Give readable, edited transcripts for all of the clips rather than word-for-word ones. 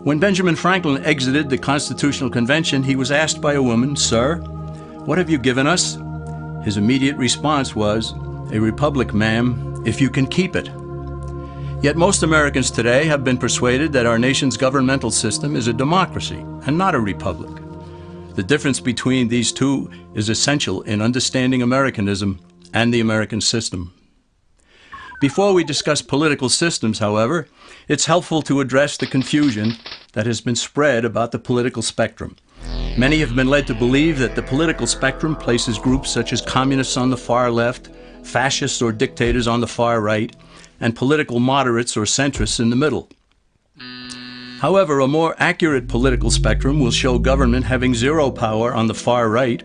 When Benjamin Franklin exited the Constitutional Convention, he was asked by a woman, "Sir, what have you given us?" His immediate response was, "A republic, ma'am, if you can keep it." Yet most Americans today have been persuaded that our nation's governmental system is a democracy and not a republic. The difference between these two is essential in understanding Americanism and the American system. Before we discuss political systems, however, it's helpful to address the confusion that has been spread about the political spectrum. Many have been led to believe that the political spectrum places groups such as communists on the far left, fascists or dictators on the far right, and political moderates or centrists in the middle. However, a more accurate political spectrum will show government having zero power on the far right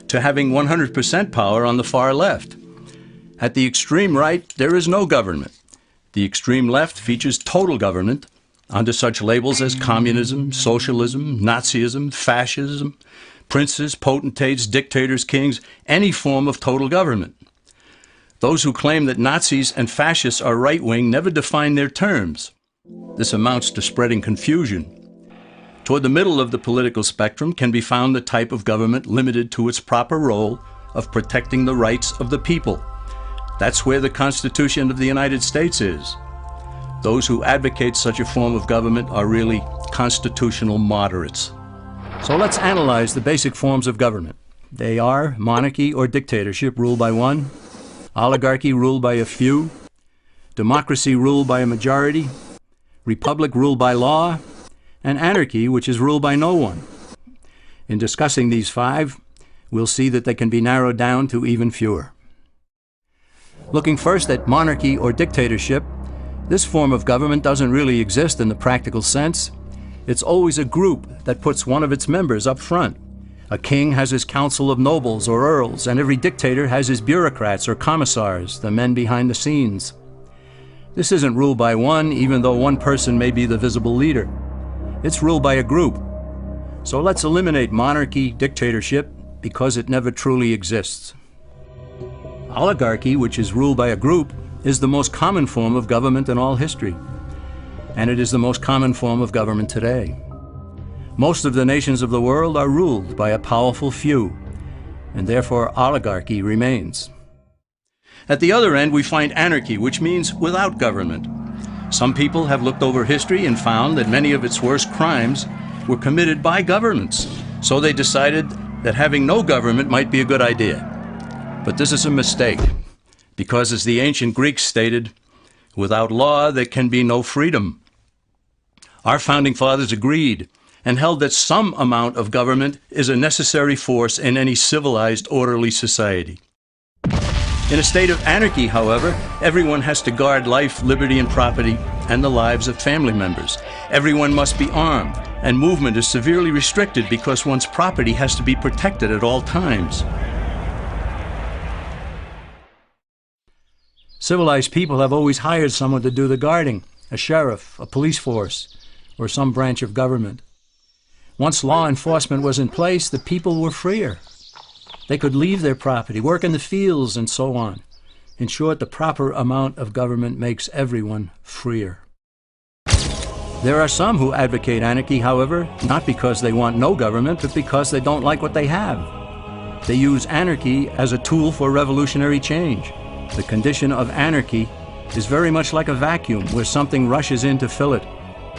to having 100% power on the far left. At the extreme right, there is no government. The extreme left features total government under such labels as communism, socialism, Nazism, fascism, princes, potentates, dictators, kings, any form of total government. Those who claim that Nazis and fascists are right-wing never define their terms. This amounts to spreading confusion. Toward the middle of the political spectrum can be found the type of government limited to its proper role of protecting the rights of the people. That's where the Constitution of the United States is. Those who advocate such a form of government are really constitutional moderates. So let's analyze the basic forms of government. They are monarchy or dictatorship ruled by one, oligarchy ruled by a few, democracy ruled by a majority, republic ruled by law, and anarchy, which is ruled by no one. In discussing these five, we'll see that they can be narrowed down to even fewer. Looking first at monarchy or dictatorship, this form of government doesn't really exist in the practical sense. It's always a group that puts one of its members up front. A king has his council of nobles or earls, and every dictator has his bureaucrats or commissars, the men behind the scenes. This isn't ruled by one, even though one person may be the visible leader. It's ruled by a group. So let's eliminate monarchy, dictatorship, because it never truly exists. Oligarchy, which is ruled by a group, is the most common form of government in all history. And it is the most common form of government today. Most of the nations of the world are ruled by a powerful few, and therefore oligarchy remains. At the other end, we find anarchy, which means without government. Some people have looked over history and found that many of its worst crimes were committed by governments. So they decided that having no government might be a good idea. But this is a mistake, because as the ancient Greeks stated, without law there can be no freedom. Our founding fathers agreed and held that some amount of government is a necessary force in any civilized, orderly society. In a state of anarchy, however, everyone has to guard life, liberty, and property, and the lives of family members. Everyone must be armed, and movement is severely restricted because one's property has to be protected at all times. Civilized people have always hired someone to do the guarding, a sheriff, a police force, or some branch of government. Once law enforcement was in place, the people were freer. They could leave their property, work in the fields, and so on. In short, the proper amount of government makes everyone freer. There are some who advocate anarchy, however, not because they want no government, but because they don't like what they have. They use anarchy as a tool for revolutionary change. The condition of anarchy is very much like a vacuum where something rushes in to fill it.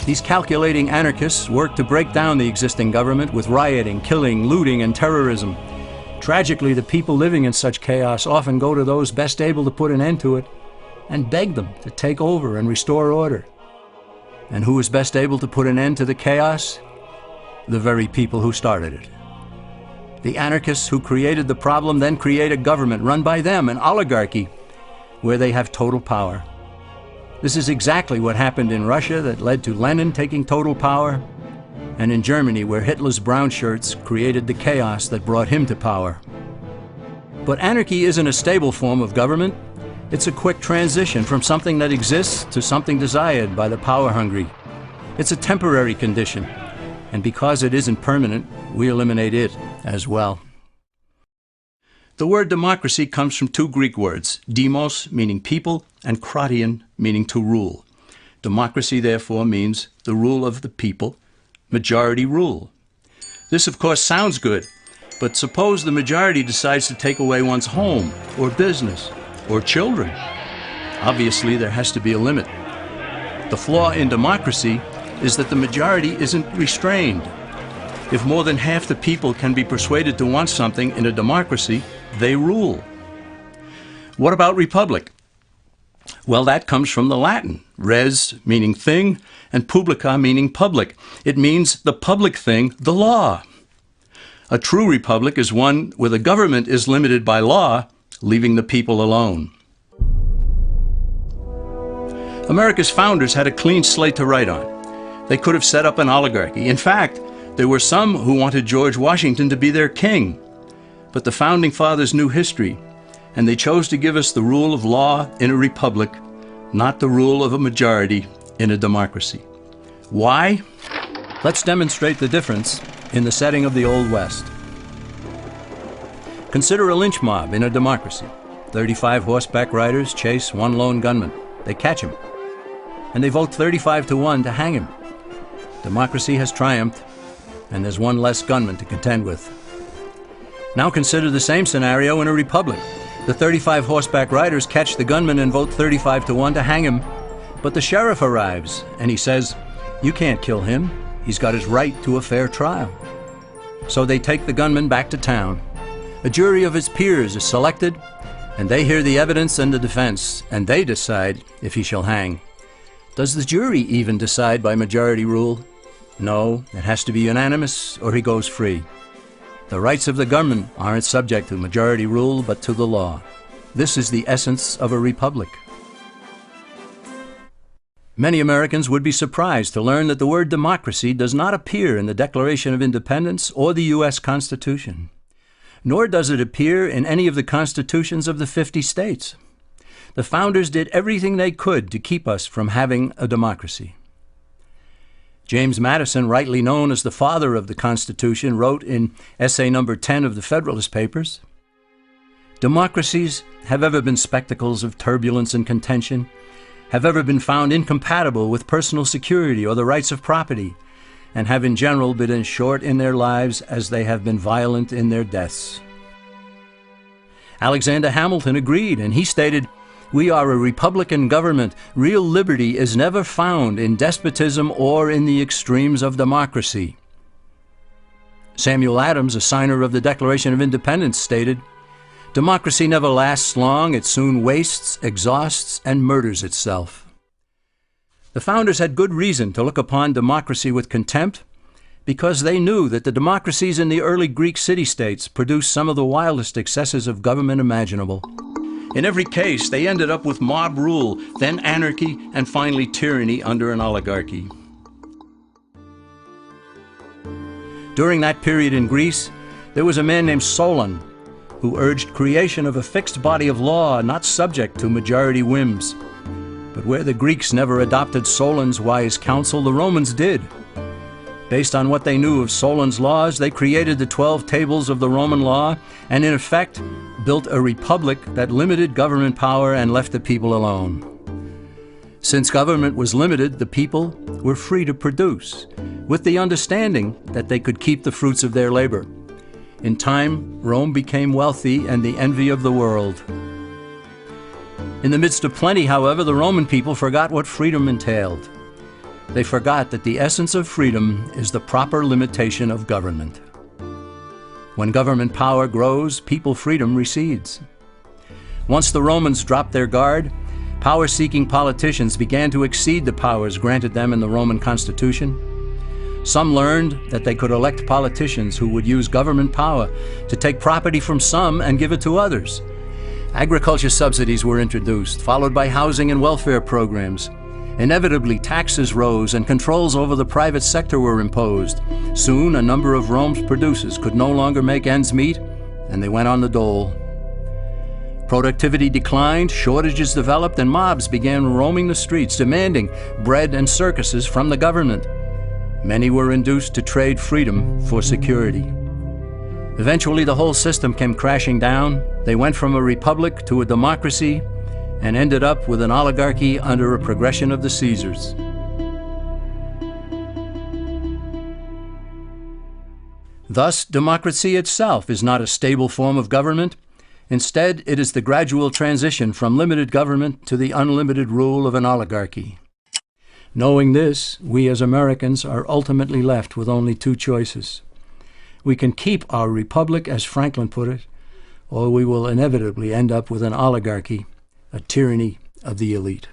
These calculating anarchists work to break down the existing government with rioting, killing, looting, and terrorism. Tragically, the people living in such chaos often go to those best able to put an end to it and beg them to take over and restore order. And who is best able to put an end to the chaos? The very people who started it. The anarchists who created the problem then create a government run by them, an oligarchy, where they have total power. This is exactly what happened in Russia that led to Lenin taking total power, and in Germany where Hitler's brown shirts created the chaos that brought him to power. But anarchy isn't a stable form of government. It's a quick transition from something that exists to something desired by the power-hungry. It's a temporary condition, and because it isn't permanent, we eliminate it as well. The word democracy comes from two Greek words, demos, meaning people, and kratein, meaning to rule. Democracy, therefore, means the rule of the people, majority rule. This, of course, sounds good, but suppose the majority decides to take away one's home, or business, or children. Obviously, there has to be a limit. The flaw in democracy is that the majority isn't restrained. If more than half the people can be persuaded to want something in a democracy, they rule. What about republic? Well, that comes from the Latin, res meaning thing, and publica meaning public. It means the public thing, the law. A true republic is one where the government is limited by law, leaving the people alone. America's founders had a clean slate to write on. They could have set up an oligarchy. In fact, there were some who wanted George Washington to be their king. But the founding fathers knew history, and they chose to give us the rule of law in a republic, not the rule of a majority in a democracy. Why? Let's demonstrate the difference in the setting of the Old West. Consider a lynch mob in a democracy. 35 horseback riders chase one lone gunman. They catch him, and they vote 35-1 to hang him. Democracy has triumphed, and there's one less gunman to contend with. Now consider the same scenario in a republic. The 35 horseback riders catch the gunman and vote 35-1 to hang him, but the sheriff arrives, and he says, "You can't kill him. He's got his right to a fair trial." So they take the gunman back to town. A jury of his peers is selected, and they hear the evidence and the defense, and they decide if he shall hang. Does the jury even decide by majority rule? No, it has to be unanimous or he goes free. The rights of the gunman aren't subject to majority rule, but to the law. This is the essence of a republic. Many Americans would be surprised to learn that the word democracy does not appear in the Declaration of Independence or the U.S. Constitution, nor does it appear in any of the constitutions of the 50 states. The founders did everything they could to keep us from having a democracy. James Madison, rightly known as the father of the Constitution, wrote in essay number 10 of the Federalist Papers, "Democracies have ever been spectacles of turbulence and contention, have ever been found incompatible with personal security or the rights of property, and have in general been as short in their lives as they have been violent in their deaths." Alexander Hamilton agreed, and he stated, "We are a republican government. Real liberty is never found in despotism or in the extremes of democracy." Samuel Adams, a signer of the Declaration of Independence, stated, "Democracy never lasts long. It soon wastes, exhausts, and murders itself." The founders had good reason to look upon democracy with contempt, because they knew that the democracies in the early Greek city-states produced some of the wildest excesses of government imaginable. In every case, they ended up with mob rule, then anarchy, and finally tyranny under an oligarchy. During that period in Greece, there was a man named Solon who urged creation of a fixed body of law not subject to majority whims. But where the Greeks never adopted Solon's wise counsel, the Romans did. Based on what they knew of Solon's laws, they created the 12 tables of the Roman law and, in effect, built a republic that limited government power and left the people alone. Since government was limited, the people were free to produce, with the understanding that they could keep the fruits of their labor. In time, Rome became wealthy and the envy of the world. In the midst of plenty, however, the Roman people forgot what freedom entailed. They forgot that the essence of freedom is the proper limitation of government. When government power grows, people freedom recedes. Once the Romans dropped their guard, power-seeking politicians began to exceed the powers granted them in the Roman Constitution. Some learned that they could elect politicians who would use government power to take property from some and give it to others. Agriculture subsidies were introduced, followed by housing and welfare programs. Inevitably, taxes rose and controls over the private sector were imposed. Soon, a number of Rome's producers could no longer make ends meet, and they went on the dole. Productivity declined, shortages developed, and mobs began roaming the streets, demanding bread and circuses from the government. Many were induced to trade freedom for security. Eventually, the whole system came crashing down. They went from a republic to a democracy, and ended up with an oligarchy under a progression of the Caesars. Thus, democracy itself is not a stable form of government. Instead, it is the gradual transition from limited government to the unlimited rule of an oligarchy. Knowing this, we as Americans are ultimately left with only two choices. We can keep our republic, as Franklin put it, or we will inevitably end up with an oligarchy, a tyranny of the elite.